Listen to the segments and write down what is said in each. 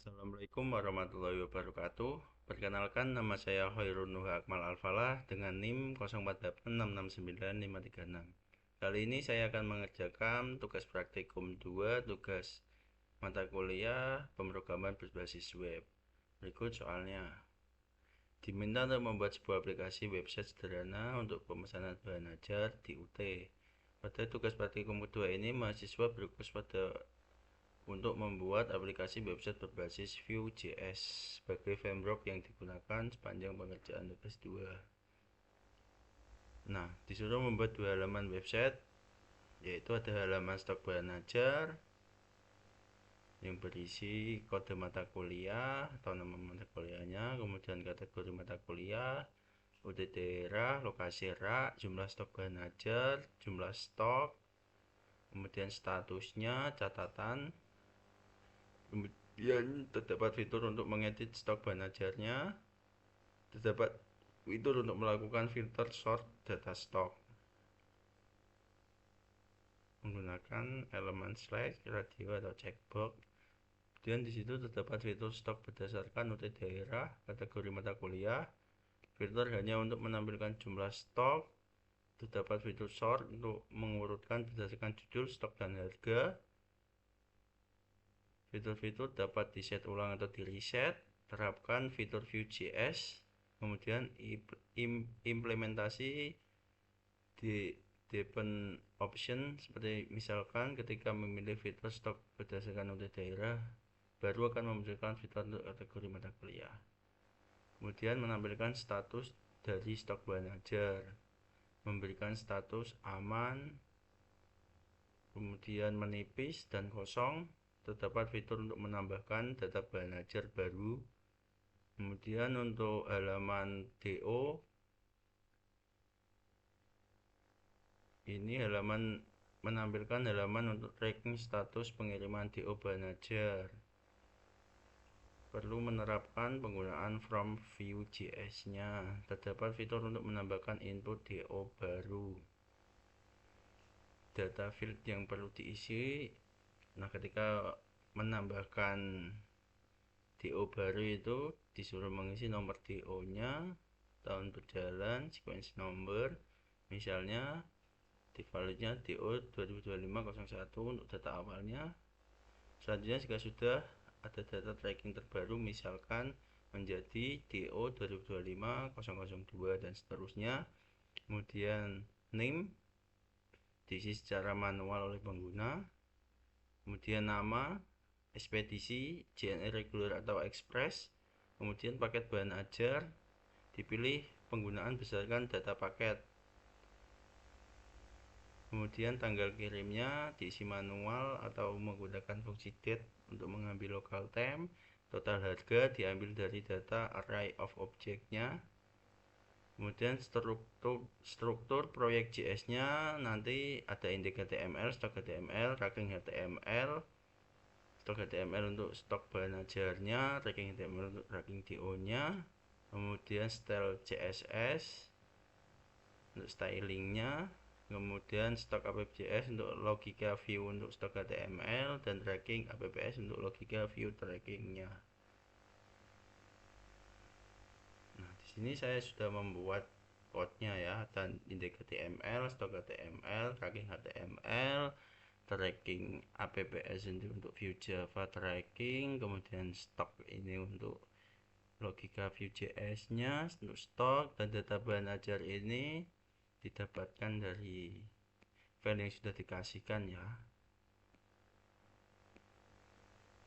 Assalamualaikum warahmatullahi wabarakatuh. Perkenalkan, nama saya Khairun Nuh Akmal Alfalah dengan NIM 0886695536. Kali ini saya akan mengerjakan tugas praktikum 2, tugas mata kuliah pemrograman berbasis web. Berikut soalnya. Diminta untuk membuat sebuah aplikasi website sederhana untuk pemesanan bahan ajar di UT. Pada tugas praktikum kedua ini, mahasiswa berfokus pada untuk membuat aplikasi website berbasis Vue.js sebagai framework yang digunakan sepanjang pengerjaan tugas 2. Nah, disuruh membuat 2 halaman website, yaitu ada halaman stok bahan ajar yang berisi kode mata kuliah atau nama mata kuliahnya, kemudian kategori mata kuliah, UT daerah, lokasi rak, jumlah stok bahan ajar, jumlah stok, kemudian statusnya, catatan. Kemudian terdapat fitur untuk mengedit stok bahan ajarnya. Terdapat fitur untuk melakukan filter sort data stok menggunakan elemen slash, radio atau checkbox. Kemudian di situ terdapat fitur stok berdasarkan UT daerah, kategori mata kuliah. Filter hanya untuk menampilkan jumlah stok. Terdapat fitur sort untuk mengurutkan berdasarkan judul, stok, dan harga. Fitur-fitur dapat di-set ulang atau di-reset. Terapkan fitur Vue.js. Kemudian implementasi di depend option, seperti misalkan ketika memilih fitur stok berdasarkan UT daerah, baru akan memunculkan fitur untuk kategori mata kuliah. Kemudian menampilkan status dari stok bahan ajar, memberikan status aman, kemudian menipis dan kosong. Terdapat fitur untuk menambahkan data bahan ajar baru. Kemudian untuk halaman DO, ini halaman menampilkan halaman untuk tracking status pengiriman DO bahan ajar. Perlu menerapkan penggunaan from Vue.js-nya. Terdapat fitur untuk menambahkan input DO baru. Data field yang perlu diisi. Nah, ketika menambahkan DO baru itu disuruh mengisi nomor DO-nya, tahun berjalan, sequence number. Misalnya defaultnya DO 2025-01 untuk data awalnya. Selanjutnya jika sudah ada data tracking terbaru, misalkan menjadi DO 2025-002 dan seterusnya. Kemudian name diisi secara manual oleh pengguna. Kemudian nama, ekspedisi, JNE reguler atau express. Kemudian paket bahan ajar dipilih penggunaan berdasarkan data paket. Kemudian tanggal kirimnya diisi manual atau menggunakan fungsi date untuk mengambil local temp. Total harga diambil dari data array of object-nya. Kemudian struktur proyek JS-nya nanti ada index HTML, stok HTML, tracking HTML, stok HTML untuk stok bahan ajarnya, tracking HTML untuk tracking DO-nya. Kemudian style CSS untuk stylingnya. Kemudian stok app.js untuk logika view untuk stok HTML, dan tracking apps untuk logika view trackingnya. Nah, di sini saya sudah membuat code-nya ya, dan index HTML, stok HTML, tracking HTML, tracking apps ini untuk view Java tracking, kemudian stok ini untuk logika Vue.js-nya untuk stok, dan data bahan ajar ini didapatkan dari file yang sudah dikasihkan ya.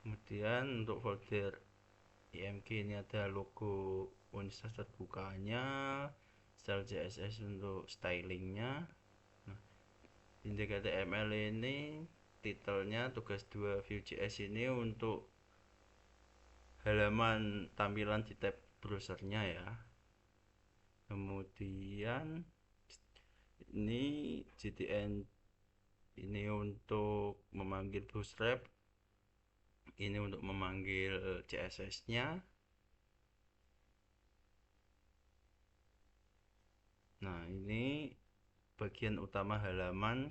Kemudian untuk folder img ini ada logo universitas terbukanya, style CSS untuk stylingnya. Nah, index HTML ini titelnya tugas 2 Vue.js ini untuk halaman tampilan di tab browsernya ya. Kemudian ini GTN ini untuk memanggil bootstrap, ini untuk memanggil CSS-nya. Nah, ini bagian utama halaman,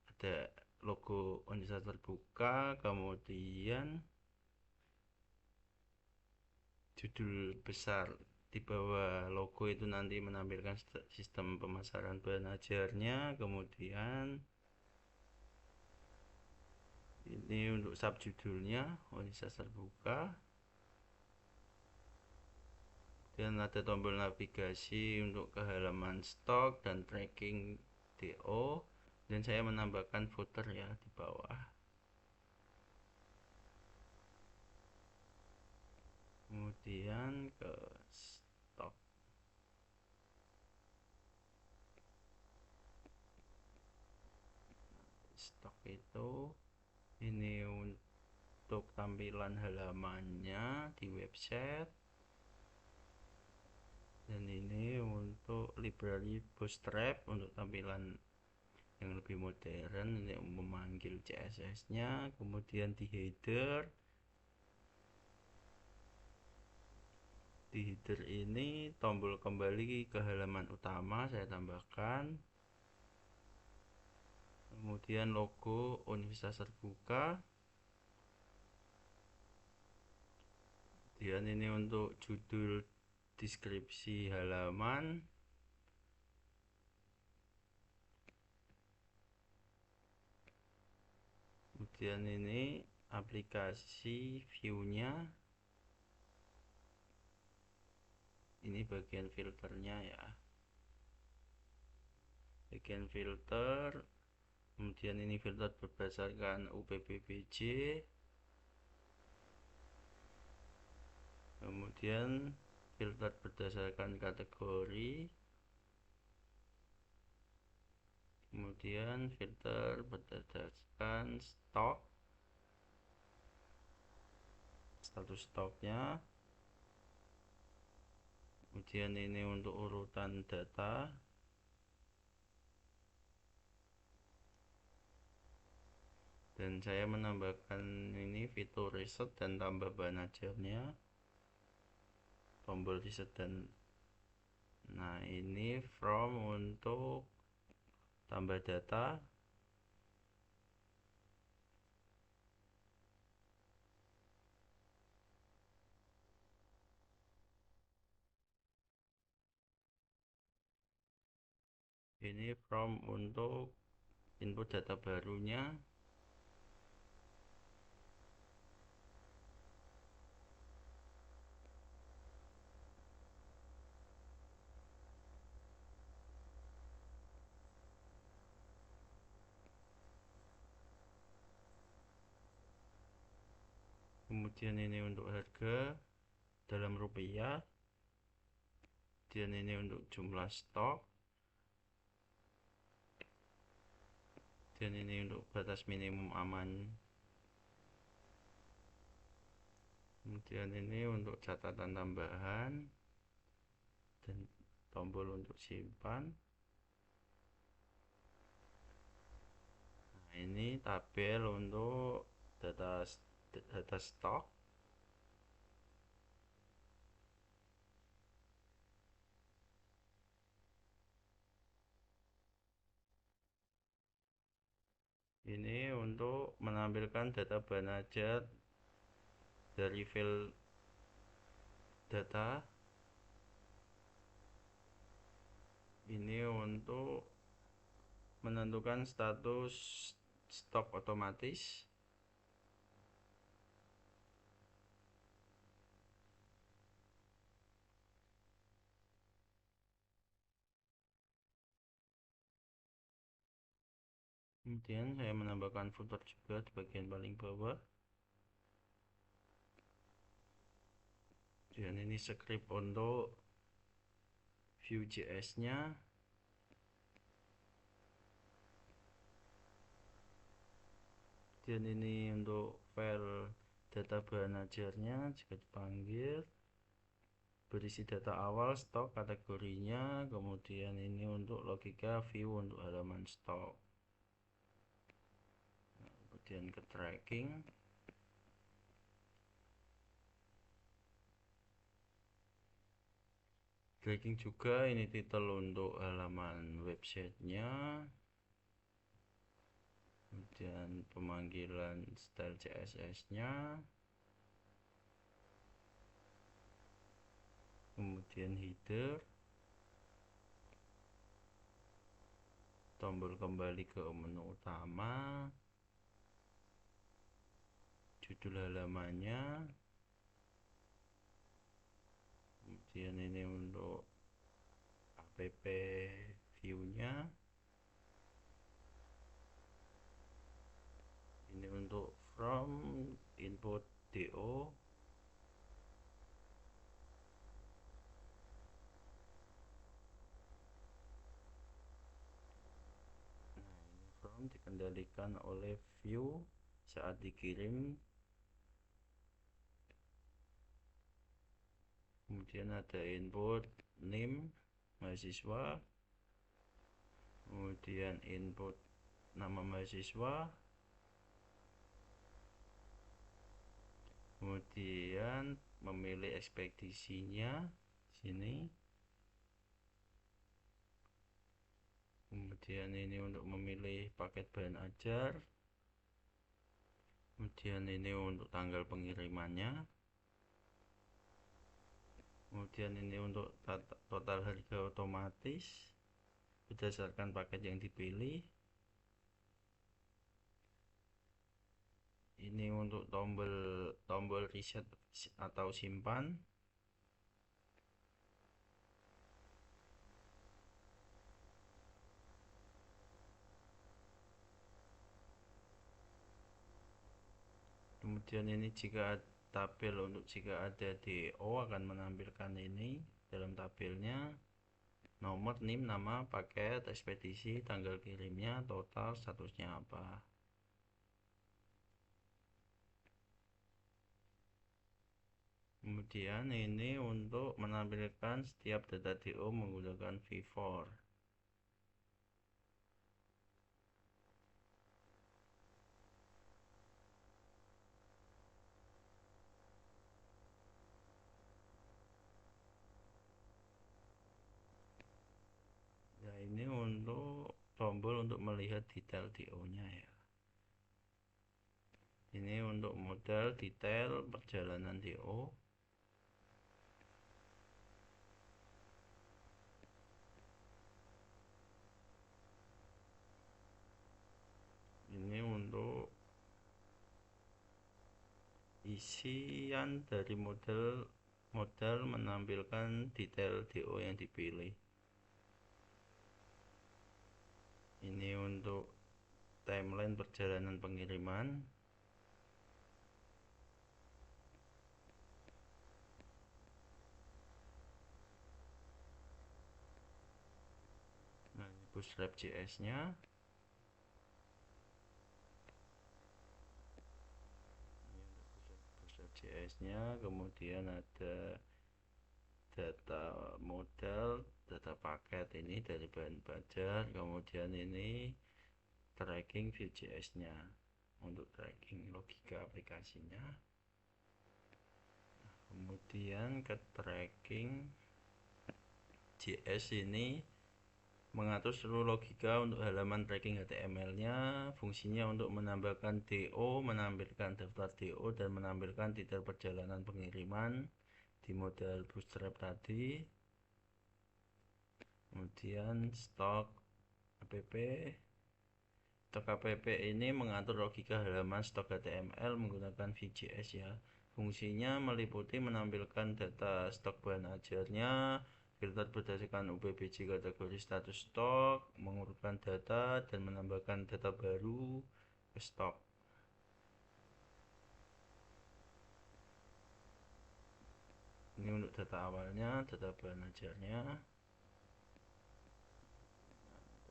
ada logo universitas terbuka, kemudian judul besar di bawah logo itu nanti menampilkan sistem pemasaran bahan ajarnya. Kemudian ini untuk subjudulnya Universitas Terbuka, dan ada tombol navigasi untuk ke halaman stok dan tracking DO, dan saya menambahkan footer ya di bawah. Kemudian ke stok. Stok itu ini untuk tampilan halamannya di website, dan ini untuk library bootstrap untuk tampilan yang lebih modern yang memanggil CSS nya. Kemudian di header ini tombol kembali ke halaman utama saya tambahkan. Kemudian logo Universitas Terbuka, dan ini untuk judul deskripsi halaman. Kemudian ini aplikasi view-nya, ini bagian filternya ya, bagian filter. Kemudian ini filter berdasarkan UPBBJ. Kemudian filter berdasarkan kategori. Kemudian filter berdasarkan stok, status stoknya. Kemudian ini untuk urutan data. Dan saya menambahkan ini fitur reset dan tambah bahan ajarnya, tombol reset dan nah ini from untuk tambah data. Ini from untuk input data barunya. Kemudian ini untuk harga dalam rupiah, dan ini untuk jumlah stok, dan ini untuk batas minimum aman. Kemudian ini untuk catatan tambahan dan tombol untuk simpan. Nah, ini tabel untuk data stok. Ini untuk menampilkan data bahan ajar dari file data. Ini untuk menentukan status stok otomatis. Kemudian saya menambahkan footer juga di bagian paling bawah. Dan ini script untuk Vue.js nya. Dan ini untuk file data bahan ajarnya jika dipanggil, berisi data awal stok kategorinya. Kemudian ini untuk logika view untuk halaman stok. Nah, kemudian ke tracking. Tracking juga ini titel untuk halaman websitenya. Kemudian pemanggilan style CSS nya. kemudian header, tombol kembali ke menu utama, judul halamannya, kemudian ini untuk app view-nya, ini untuk from input do, nah ini from dikendalikan oleh view saat dikirim. Kemudian ada input name mahasiswa, kemudian input nama mahasiswa, kemudian memilih ekspedisinya sini, kemudian ini untuk memilih paket bahan ajar, kemudian ini untuk tanggal pengirimannya, kemudian ini untuk total harga otomatis berdasarkan paket yang dipilih. Ini untuk tombol reset atau simpan. Kemudian ini jika tabel untuk jika ada DO akan menampilkan ini dalam tabelnya, nomor, NIM, nama, paket, ekspedisi, tanggal kirimnya, total, statusnya apa. Kemudian ini untuk menampilkan setiap data DO menggunakan V4. Nah ini untuk tombol untuk melihat detail DO-nya ya. Ini untuk modal detail perjalanan DO. Ini untuk isian dari modal menampilkan detail DO yang dipilih. Ini untuk timeline perjalanan pengiriman. Nah, ini Bootstrap JS-nya. Ini untuk Bootstrap JS-nya, kemudian ada data modal, data paket ini dari bahan bajar, kemudian ini tracking Vue.js-nya untuk tracking logika aplikasinya. Kemudian ke tracking JS ini mengatur seluruh logika untuk halaman tracking HTML-nya. Fungsinya untuk menambahkan DO, menampilkan daftar DO, dan menampilkan detail perjalanan pengiriman di modal Bootstrap tadi. Kemudian stok app. Stok app ini mengatur logika halaman stok HTML menggunakan Vue.js ya. Fungsinya meliputi menampilkan data stok bahan ajarnya, filter berdasarkan UPBJ kategori status stok, mengurutkan data, dan menambahkan data baru ke stok. Ini untuk data awalnya, data bahan ajarnya,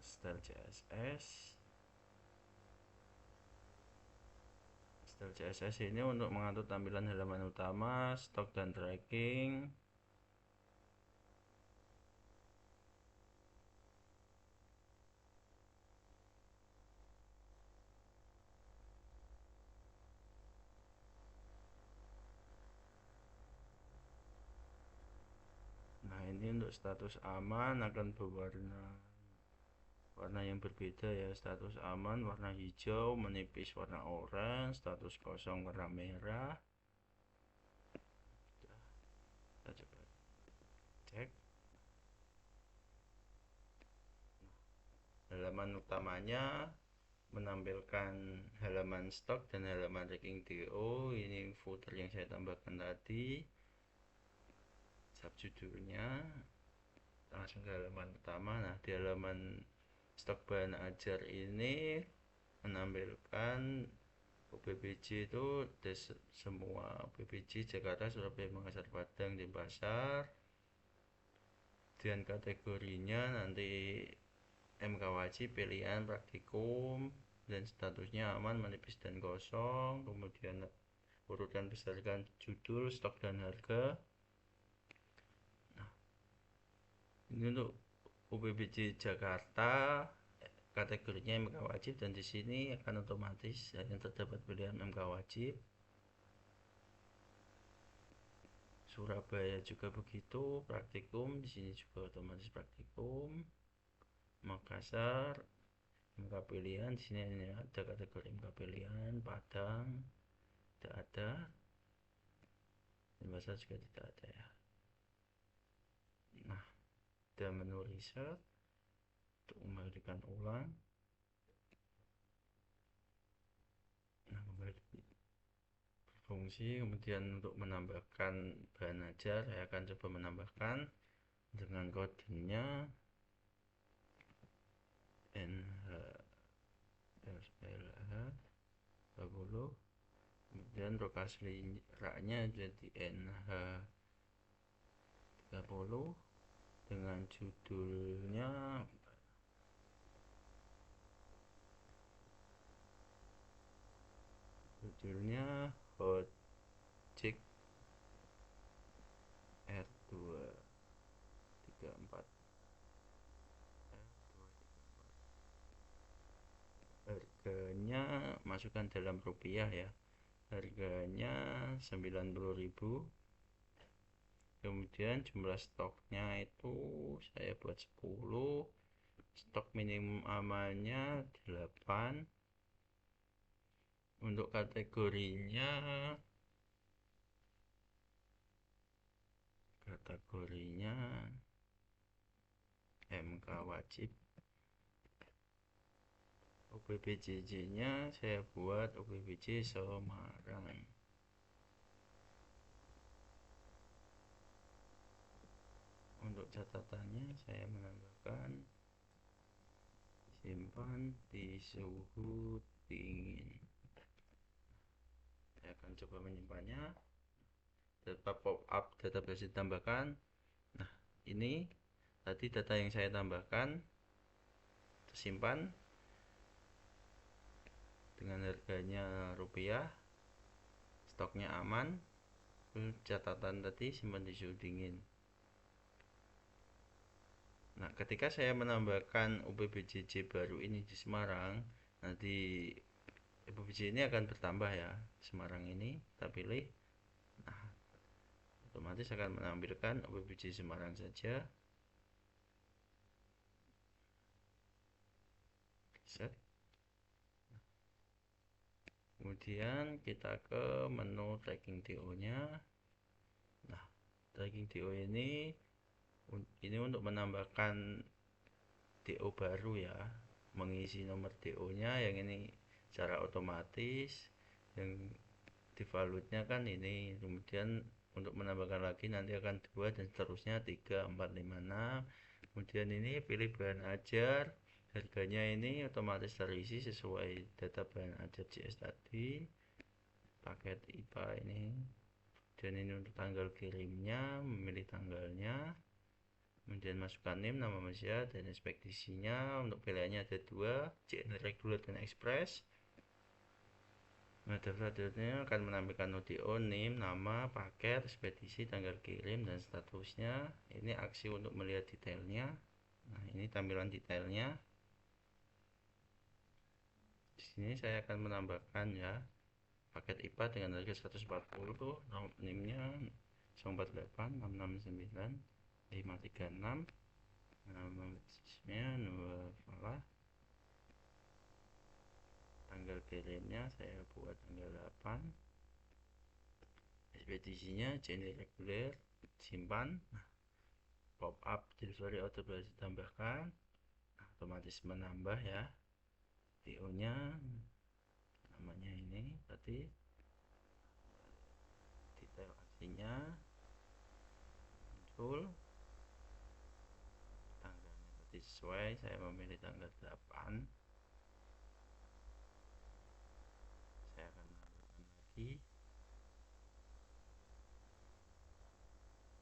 style CSS. Style CSS ini untuk mengatur tampilan halaman utama, stok, dan tracking. Nah ini untuk status aman akan warna yang berbeda ya. Status aman warna hijau, menipis warna oranye, status kosong warna merah. Kita coba cek. halaman utamanya menampilkan halaman stok dan halaman tracking DO. Ini footer yang saya tambahkan tadi, subjudulnya. Langsung ke halaman utama. Nah, di halaman stok bahan ajar ini menampilkan UPBJ itu semua UPBJ Jakarta, Surabaya, Makassar, Padang, Denpasar. Dan kategorinya nanti MK wajib, pilihan, praktikum, dan statusnya aman, menipis, dan kosong. Kemudian urutan berdasarkan judul, stok, dan harga. Nah, ini untuk UPBJ Jakarta, kategorinya MK wajib, dan di sini akan otomatis yang terdapat pilihan MK wajib. Surabaya juga begitu, praktikum, di sini juga otomatis praktikum. Makassar MK pilihan, di sini ada kategori MK pilihan. Padang tidak ada, dan Denpasar juga tidak ada ya. Nah, ada menu riset untuk membalikan ulang. Nah, kembali berfungsi. Kemudian untuk menambahkan bahan ajar, saya akan coba menambahkan dengan kodenya NH 20. Kemudian lokasi raknya jadi NH 30 dengan judulnya Hotjek R234. Harganya masukkan dalam rupiah ya, harganya 90.000. Kemudian jumlah stoknya itu saya buat 10, stok minimum amannya 8. Untuk kategorinya MK wajib. UPBJJ nya saya buat UPBJ Semarang. Untuk catatannya saya menambahkan simpan di suhu dingin. Saya akan coba menyimpannya. Data pop up database ditambahkan. Nah, ini tadi data yang saya tambahkan tersimpan dengan harganya rupiah, stoknya aman, catatan tadi simpan di suhu dingin. Nah, ketika saya menambahkan UPBJJ baru ini di Semarang, nanti UPBJ ini akan bertambah ya. Semarang ini kita pilih. Nah, otomatis akan menampilkan UPBJ Semarang saja. Set. Kemudian kita ke menu tracking DO nya. Nah, tracking DO ini untuk menambahkan DO baru ya, mengisi nomor DO nya yang ini secara otomatis, yang defaultnya kan ini. Kemudian untuk menambahkan lagi nanti akan 2 dan seterusnya 3, 4, 5, 6. Kemudian ini pilih bahan ajar, harganya ini otomatis terisi sesuai data bahan ajar JS tadi, paket IPA ini. Dan ini untuk tanggal kirimnya, memilih tanggalnya, kemudian masukkan NIM, nama manusia, dan ekspedisinya. Untuk pilihannya ada 2, JN regular dan express. Nah, daftar akan menampilkan ODO, NIM, nama, paket, ekspedisi, tanggal kirim, dan statusnya. Ini aksi untuk melihat detailnya. Nah, ini tampilan detailnya. Di sini saya akan menambahkan ya, paket IPA dengan harga 140, NIM-nya 048 669 536, nama bisnisnya Nuwafalah. Tanggal kirimnya saya buat tanggal 8. Ekspedisinya jenis reguler, simpan. Nah, pop up delivery order boleh ditambahkan. Nah, otomatis menambah ya. TO nya namanya ini berarti detail aksinya muncul, tanggalnya berarti sesuai, saya memilih tanggal 8. Saya akan menambahkan lagi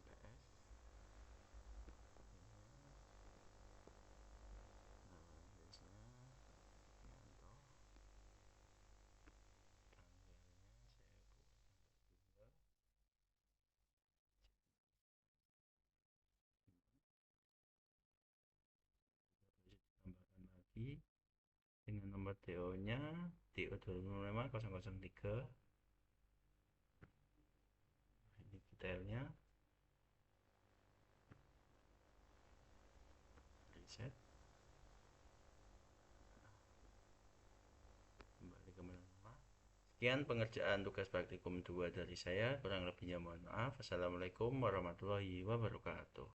PS, nama Inggrisnya Yanto, tanggalnya saya buat tanggal 2, tambahkan lagi dengan nomor TO nya TO 2005-003. Ini detailnya, reset, kembali ke menu lama. Sekian pengerjaan tugas praktikum 2 dari saya, kurang lebihnya mohon maaf. Assalamualaikum warahmatullahi wabarakatuh.